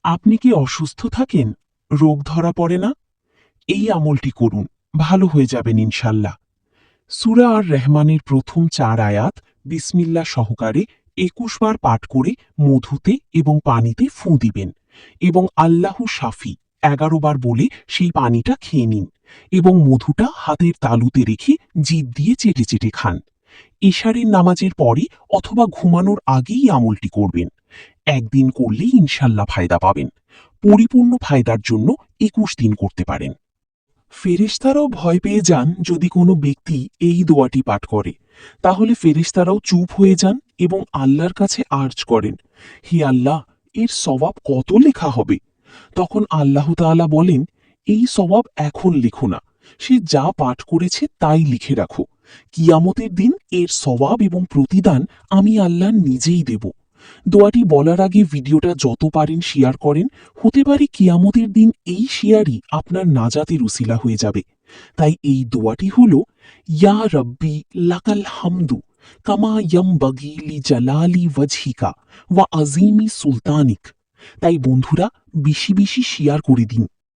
আপনি কি অসুস্থ থাকেন, রোগ ধরা পড়ে না? এই আমলটি করুন, ভালো হয়ে যাবেন ইনশাল্লাহ। সূরা আর রহমানের প্রথম ৪ আয়াত বিসমিল্লাহ সহকারে ২১ বার পাঠ করে মধুতে এবং পানিতে ফুঁ দিবেন এবং আল্লাহু শাফি ১১ বার বলে সেই পানিটা খেয়ে নিন এবং মধুটা হাতের তালুতে রেখে জিভ দিয়ে চেটে চেটে খান। এশারের নামাজের পরে অথবা ঘুমানোর আগেই আমলটি করবেন। একদিন করলেই ইনশাল্লাহ ফায়দা পাবেন। পরিপূর্ণ ফায়দার জন্য ২১ দিন করতে পারেন। ফেরেশতারাও ভয় পেয়ে যান যদি কোনো ব্যক্তি এই দোয়াটি পাঠ করে। তাহলে ফেরেশতারাও চুপ হয়ে যান এবং আল্লাহর কাছে আর্জ করেন, হে আল্লাহ, এর সওয়াব কত লেখা হবে? তখন আল্লাহ তাআলা বলেন, এই সওয়াব এখন লিখো না, সে যা পাঠ করেছে তাই লিখে রাখো। কিয়ামতের দিন এর সওয়াব এবং প্রতিদান আমি আল্লাহ নিজেই দেব। দোয়াটি বলার আগে ভিডিওটা যত পারেন শেয়ার করেন। হতে পারে কিয়ামতের দিন এই শেয়ারই আপনার নাজাতের উসিলা হয়ে যাবে। তাই এই দোয়াটি হল, ইয়া রব্বি লাকাল হামদু কামা ইয়ামবাগি লিজালালি ওয়াজহিকা ওয়া আজিমি সুলতানিক। তাই বন্ধুরা, বেশি বেশি শেয়ার করে দিন।